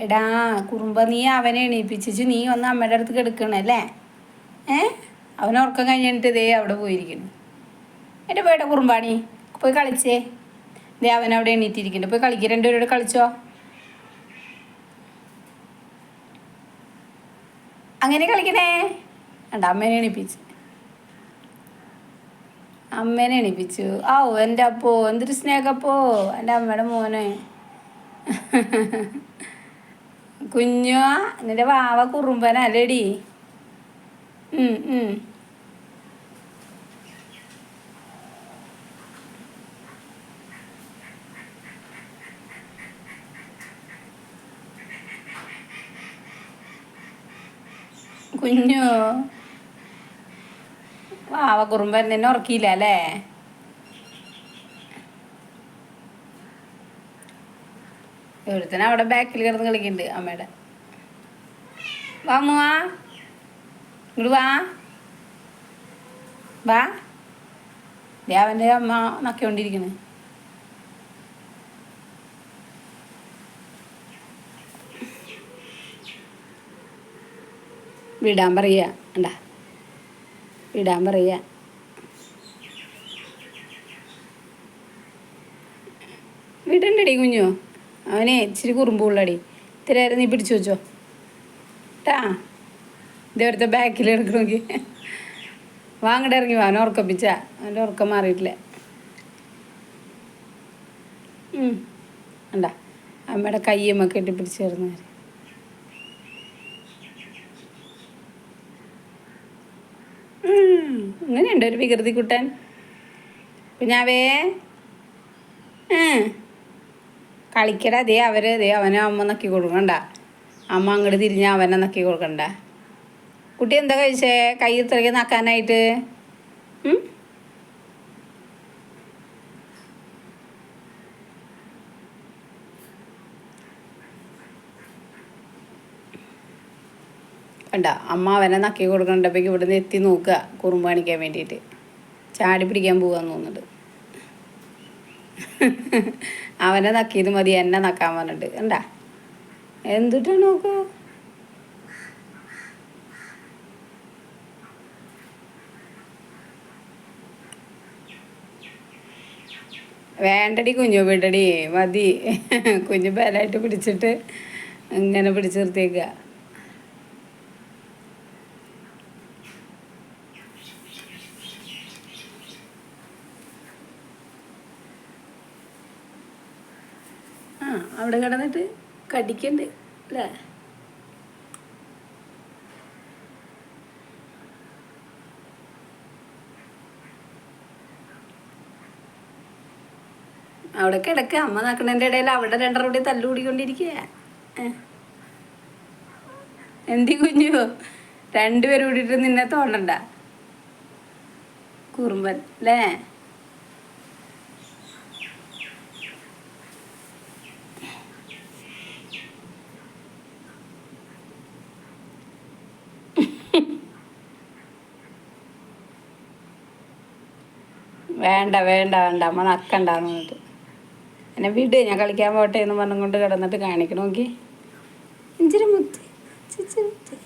എടാ കുറുമ്പ, നീ അവനെ എണീപ്പിച്ചു, നീ ഒന്ന് അമ്മയുടെ അടുത്ത് കിടക്കണല്ലേ? അവൻ ഉറക്കം കഴിഞ്ഞിട്ട് ഇതേ അവിടെ പോയിരിക്കുന്നു. എൻ്റെ പോയിട്ടെ കുറുമ്പാണി, പോയി കളിച്ചേ. ദേ അവൻ അവിടെ എണീറ്റിരിക്കുന്നുണ്ട്, പോയി കളിക്കുക. രണ്ടുപേരോട് കളിച്ചോ. അങ്ങനെ കളിക്കണേ. അണ്ട അമ്മേനെ എണീപ്പിച്ചു, അമ്മേനെ എണീപ്പിച്ചു. ഓ എൻ്റെ അപ്പോ എന്തൊരു സ്നേഹപ്പോ, എൻ്റെ അമ്മയുടെ മോനെ. കുഞ്ഞു, നിന്റെ വാവ കുറുമ്പനല്ലേടി? കുഞ്ഞു വാവ കുറുമ്പൻ നിന്നെ ഉറക്കിയില്ല അല്ലേ? ഒരുത്തന അവിടെ ബാക്കിൽ കിടന്ന് കളിക്കുന്നുണ്ട് അമ്മയുടെ. വാ മുവാ, ഇങ്ങോട്ട് വാ വാ. ദേ അവൻ്റെ അമ്മ നക്കിക്കൊണ്ടിരിക്കുന്നു. വിടാൻ പറയുക, ഉണ്ടാ വിടാൻ പറയുക. വിടണ്ടടി കുഞ്ഞു, അവനെ ഇച്ചിരി കുറുമ്പുള്ളടി. ഇത്തിരി നേരം നീ പിടിച്ചു വെച്ചോ ട്ടാ. ഇതേവരത്തെ ബാക്കിൽ എടുക്കണമെങ്കി വാങ്ങടെ ഇറങ്ങി വാ. അവനെ ഉറക്കപ്പിച്ച, അവൻ്റെ ഉറക്കം മാറിയിട്ടില്ല. ഉണ്ടാ അമ്മയുടെ കയ്യമ്മ കെട്ടിപ്പിടിച്ച് ചേർന്ന്. ഇങ്ങനെയുണ്ട് ഒരു വികൃതി കുട്ടൻ കുഞ്ഞാവേ. കളിക്കടാ. ദേ അവനെ അമ്മ നക്കി കൊടുക്കണ്ട. അമ്മ അങ്ങോട്ട് തിരിഞ്ഞ അവനെ നക്കി കൊടുക്കണ്ട. കുട്ടി എന്താ കഴിച്ചേ കൈ ഇത്രയ്ക്ക് നക്കാനായിട്ട്? കണ്ട അമ്മ അവനെ നക്കി കൊടുക്കണ്ടപ്പോഴേക്ക് ഇവിടെ നിന്ന് എത്തി നോക്കുക കുറുമ്പ് കാണിക്കാൻ വേണ്ടിയിട്ട്. ചാടി പിടിക്കാൻ പോകാന്ന് തോന്നുന്നുണ്ട്. അവനെ നക്കിയത് മതി എന്നെ നക്കാൻ പറഞ്ഞിട്ട്. കണ്ടാ എന്തിട്ടാ നോക്കൂ. വേണ്ടടി കുഞ്ഞു, വിടടി മതി. കുഞ്ഞു ബലായിട്ട് പിടിച്ചിട്ട് ഇങ്ങനെ പിടിച്ചു നിർത്തിയേക്കുക. അവിടെ കിടന്നിട്ട് കടിക്കണ്ട് അല്ലേ? അവിടെ കിടക്കുക. അമ്മ നടക്കണതിൻ്റെ ഇടയിൽ അവിടെ രണ്ടര കൂടി തല്ലുകൂടിക്കൊണ്ടിരിക്കുക. എന്തി കുഞ്ഞു, രണ്ടുപേരും കൂടിയിട്ട് നിന്നെ തോണ്ടണ്ട കുറുമ്പൻ അല്ലേ? വേണ്ട വേണ്ട വേണ്ട അമ്മ നക്കണ്ടാന്ന് പറഞ്ഞിട്ട് എന്നെ വിട്, ഞാൻ കളിക്കാൻ പോട്ടെ എന്ന് പറഞ്ഞുകൊണ്ട് കിടന്നിട്ട് കാണിക്കണം. നോക്കി ഇഞ്ചിരി മുത്തി മുത്തി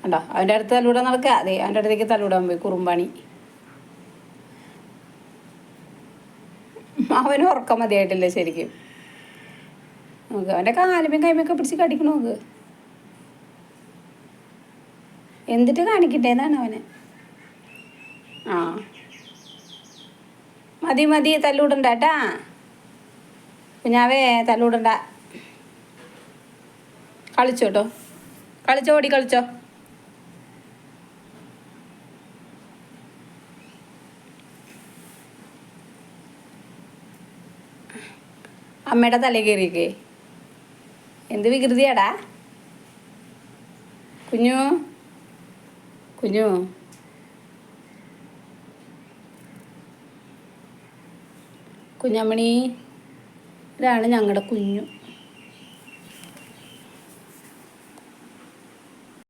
ഉണ്ടോ. അവൻ്റെ അടുത്ത് തല്ലൂടാൻ നടക്കുക. അതെ അവൻ്റെ അടുത്തേക്ക് തല്ലൂടാൻ പോയി കുറുമ്പാണി. അവന് ഉറക്കം മതിയായിട്ടില്ല ശരിക്കും. നോക്ക് അവൻ്റെ കാലുമേം കൈമൊക്കെ പിടിച്ച് കടിക്കണം. നോക്ക് എന്നിട്ട് കാണിക്കട്ടേന്നാണ് അവന്. മതി മതി തല്ലൂടണ്ട കേട്ടാ കുഞ്ഞാവേ, തല്ലൂടണ്ട. കളിച്ചോട്ടോ, കളിച്ചോ, ഓടി കളിച്ചോ. അമ്മയുടെ തല കയറിയേക്കേ. എന്ത് വികൃതിയാടാ കുഞ്ഞു കുഞ്ഞു. കുഞ്ഞമ്മണി, ഇതാണ് ഞങ്ങളുടെ കുഞ്ഞു.